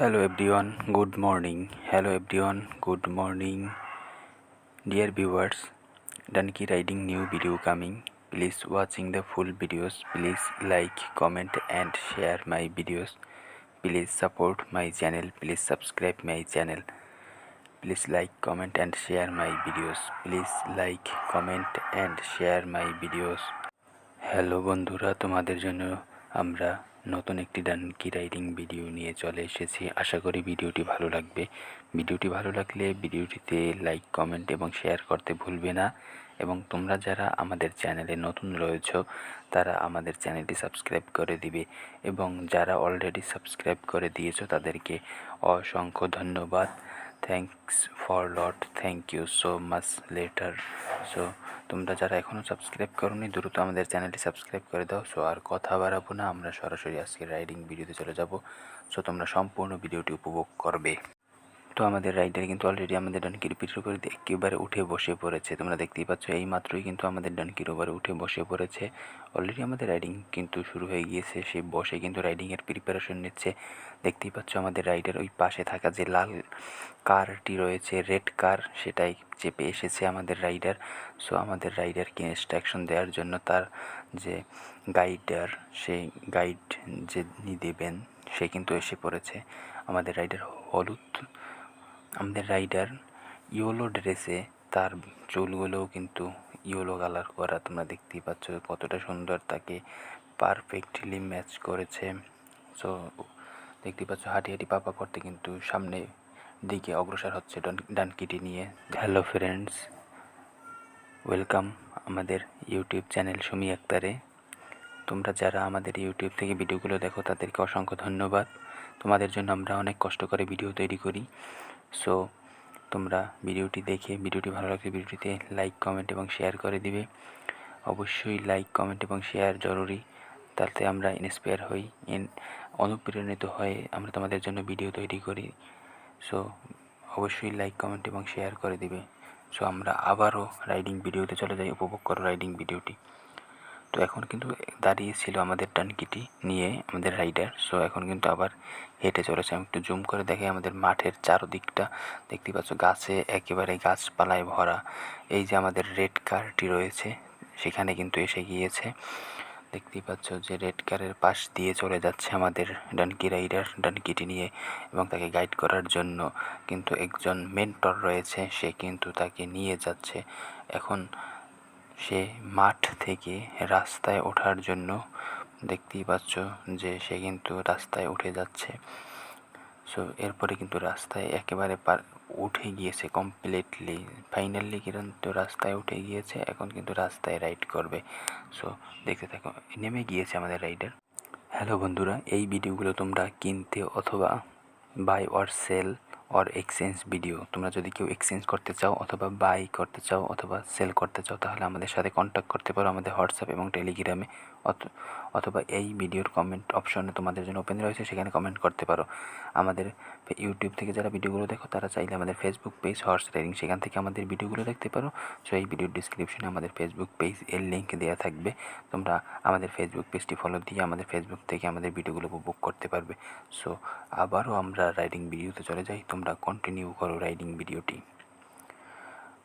Hello everyone, good morning. Hello everyone, good morning. Dear viewers, donkey riding new video coming. Please watching the full videos. Please like, comment and share my videos. Please support my channel. Please subscribe my channel. Please like, comment and share my videos. Please like, comment and share my videos. Hello বন্ধুরা, তোমাদের জন্য আমরা নতুন একটি donkey riding video নিয়ে চলে এসেছি। আশা করি ভিডিওটি ভালো লাগবে। ভিডিওটি ভালো লাগলে ভিডিওটিতে লাইক, কমেন্ট এবং শেয়ার করতে ভুলবে না। এবং তোমরা যারা আমাদের চ্যানেলে নতুন রয়েছো তারা আমাদের চ্যানেলটি সাবস্ক্রাইব করে দিবে। এবং যারা অলরেডি সাবস্ক্রাইব করে দিয়েছো তাদেরকে অসংখ্য ধন্যবাদ। Thanks for lot, thank you so much later. So তোমরা যারা এখনও সাবস্ক্রাইব করোনি দ্রুত আমাদের চ্যানেলটি সাবস্ক্রাইব করে দাও। সো আর কথা বাড়াবো না, আমরা সরাসরি আজকে রাইডিং ভিডিওতে চলে যাব। সো তোমরা সম্পূর্ণ ভিডিওটি উপভোগ করবে। তো আমাদের রাইডার কিন্তু অলরেডি আমাদের ডানকির পিঠের উপরে একেবারে উঠে বসে পড়েছে। তোমরা দেখতেই পাচ্ছ, এই মাত্রই কিন্তু আমাদের ডানকির উপরে উঠে বসে পড়েছে। অলরেডি আমাদের রাইডিং কিন্তু শুরু হয়ে গিয়েছে। সে বসে কিন্তু রাইডিংয়ের প্রিপারেশন নিচ্ছে। দেখতেই পাচ্ছ আমাদের রাইডার ওই পাশে থাকা যে লাল কারটি রয়েছে, রেড কার, সেটাই চেপে এসেছে আমাদের রাইডার। সো আমাদের রাইডারকে ইনস্ট্রাকশন দেওয়ার জন্য তার যে গাইডার, সেই গাইড যে দেবেন সে কিন্তু এসে পড়েছে। আমাদের রাইডার ইয়েলো ড্রেসে, তার চুলগুলোও কিন্তু ইয়েলো কালার করা। তোমরা দেখতেই পাচ্ছ কতটা সুন্দর তাকে পারফেক্টলি ম্যাচ করেছে। সো দেখতেই পাচ্ছ হাঁটি হাঁটি পাপা করতে কিন্তু সামনে দিকে অগ্রসর হচ্ছে ডানকিটি নিয়ে। হ্যালো ফ্রেন্ডস, ওয়েলকাম আমাদের ইউটিউব চ্যানেল সুমি আক্তারে। তোমরা যারা আমাদের ইউটিউব থেকে ভিডিওগুলো দেখো তাদেরকে অসংখ্য ধন্যবাদ। তোমাদের জন্য আমরা অনেক কষ্ট করে ভিডিও তৈরি করি। সো তোমরা ভিডিওটি দেখে ভিডিওটি ভালো লাগলে ভিডিওটিতে লাইক, কমেন্ট এবং শেয়ার করে দিবে। অবশ্যই লাইক, কমেন্ট এবং শেয়ার জরুরি, তাতে আমরা ইন্সপায়ার হই, অনুপ্রেরণিত হয়ে আমরা তোমাদের জন্য ভিডিও তৈরি করি। সো অবশ্যই লাইক, কমেন্ট এবং শেয়ার করে দিবে। সো আমরা আবারও রাইডিং ভিডিওতে চলে যাই, উপভোগ করো রাইডিং ভিডিওটি। তো এখন কিন্তু দাঁড়িয়েছিল আমাদের ডানকিটি নিয়ে আমাদের রাইডার। সো এখন কিন্তু আবার হেঁটে চলেছে। আমি একটু জুম করে দেখে আমাদের মাঠের চারদিকটা দেখতে পাচ্ছ গাছে, একেবারে গাছপালায় ভরা। এই যে আমাদের রেড কারটি রয়েছে সেখানে কিন্তু এসে গিয়েছে। দেখতেই পাচ্ছ যে রেড কারের পাশ দিয়ে চলে যাচ্ছে আমাদের ডানকি রাইডার ডানকিটি নিয়ে। এবং তাকে গাইড করার জন্য কিন্তু একজন মেন্টর রয়েছে, সে কিন্তু তাকে নিয়ে যাচ্ছে। এখন সে মাঠ থেকে রাস্তায় ওঠার জন্য দেখতেই পাচ্ছ যে সে কিন্তু রাস্তায় উঠে যাচ্ছে। সো এরপরে কিন্তু রাস্তায় একেবারে উঠে গিয়েছে কমপ্লিটলি, ফাইনালি কিন্তু রাস্তায় উঠে গিয়েছে। এখন কিন্তু রাস্তায় রাইড করবে। সো দেখতে থাকো, নেমে গিয়েছে আমাদের রাইডার। হ্যালো বন্ধুরা, এই ভিডিওগুলো তোমরা কিনতে অথবা buy or sell or exchange video, তোমরা যদি কেউ এক্সচেঞ্জ করতে চাও অথবা বাই করতে চাও অথবা সেল করতে চাও তাহলে আমাদের সাথে কন্ট্যাক্ট করতে পারো আমাদের হোয়াটসঅ্যাপ এবং টেলিগ্রামে। অথবা এই ভিডিওর কমেন্ট অপশনে তোমাদের জন্য ওপেন রয়েছে, সেখানে কমেন্ট করতে পারো। আমাদের ইউটিউব থেকে যারা ভিডিওগুলো দেখো তারা চাইলে আমাদের ফেসবুক পেজ হর্স রাইডিং, সেখান থেকে আমাদের ভিডিওগুলো দেখতে পারো। সো এই ভিডিওর ডিসক্রিপশনে আমাদের ফেসবুক পেজ এর লিঙ্ক দেওয়া থাকবে। তোমরা আমাদের ফেসবুক পেজটি ফলো দিয়ে আমাদের ফেসবুক থেকে আমাদের ভিডিওগুলো উপভোগ করতে পারবে। সো আবারও আমরা রাইডিং ভিডিওতে চলে যাই, তোমরা কন্টিনিউ করো রাইডিং ভিডিওটি।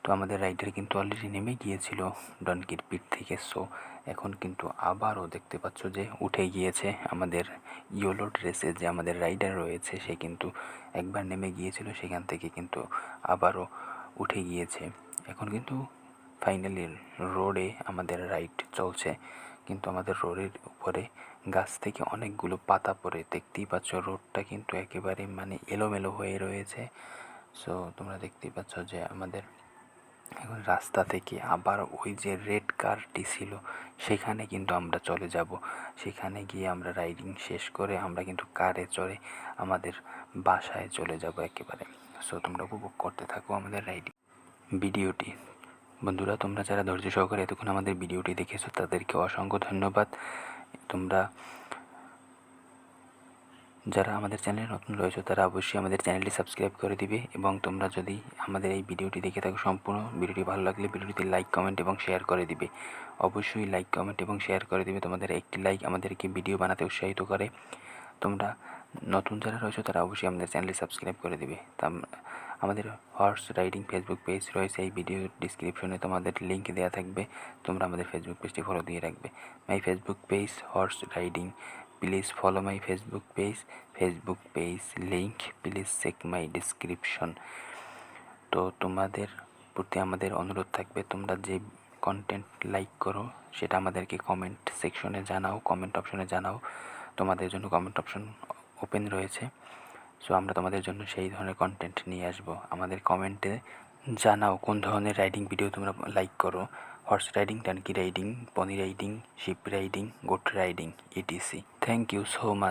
তো আমাদের রাইডার কিন্তু অলরেডি নেমে গিয়েছিল ডনকির পিঠ থেকে। সো এখন কিন্তু আবারও দেখতে পাচ্ছ যে উঠে গিয়েছে আমাদের ইয়েলো ড্রেসে যে আমাদের রাইডার রয়েছে, সে কিন্তু একবার নেমে গিয়েছিল, সেখান থেকে কিন্তু আবারও উঠে গিয়েছে। এখন কিন্তু ফাইনালি রোডে আমাদের রাইড চলছে, কিন্তু আমাদের রোডের উপরে গাছ থেকে অনেকগুলো পাতা পড়ে দেখতেই পাচ্ছ রোডটা কিন্তু একেবারে এলোমেলো হয়ে রয়েছে। সো তোমরা দেখতেই পাচ্ছ যে আমাদের এখন রাস্তা থেকে আবার ওই যে রেড কারটি ছিল সেখানে কিন্তু আমরা চলে যাব। সেখানে গিয়ে আমরা রাইডিং শেষ করে আমরা কিন্তু কারে চড়ে আমাদের বাসায় চলে যাব একেবারে। সো তোমরা উপভোগ করতে থাকো আমাদের রাইডিং ভিডিওটি। বন্ধুরা, তোমরা যারা ধৈর্য সহকারে এতক্ষণ আমাদের ভিডিওটি দেখেছো তাদেরকে অসংখ্য ধন্যবাদ। তোমরা যারা আমাদের চ্যানেলে নতুন রয়েছে তারা অবশ্যই আমাদের চ্যানেলটি সাবস্ক্রাইব করে দিবে। এবং তোমরা যদি আমাদের এই ভিডিওটি দেখে থাকো সম্পূর্ণ ভিডিওটি ভালো লাগলে ভিডিওটিতে লাইক, কমেন্ট এবং শেয়ার করে দিবে। অবশ্যই লাইক, কমেন্ট এবং শেয়ার করে দিবে। তোমাদের একটি লাইক আমাদেরকে ভিডিও বানাতে উৎসাহিত করে। তোমরা নতুন যারা রয়েছে তারা অবশ্যই আমাদের চ্যানেলটি সাবস্ক্রাইব করে দিবে। আমাদের হর্স রাইডিং ফেসবুক পেজ রয়েছে, এই ভিডিও ডিসক্রিপশনে তোমাদের লিঙ্ক দেওয়া থাকবে, তোমরা আমাদের ফেসবুক পেজটি ফলো দিয়ে রাখবে। My Facebook page horse riding, please follow my Facebook page link please check my description. তো তোমাদের প্রতি আমাদের অনুরোধ থাকবে, তোমরা যে কন্টেন্ট লাইক করো সেটা আমাদেরকে কমেন্ট সেকশনে জানাও, কমেন্ট অপশনে জানাও। তোমাদের জন্য কমেন্ট অপশন ওপেন রয়েছে। সো আমরা তোমাদের জন্য সেই ধরনের কন্টেন্ট নিয়ে আসবো। আমাদের কমেন্টে জানাও কোন ধরনের রাইডিং ভিডিও তোমরা লাইক করো, horse riding, turkey riding, pony riding, sheep riding, goat riding, ETC. Thank you so much.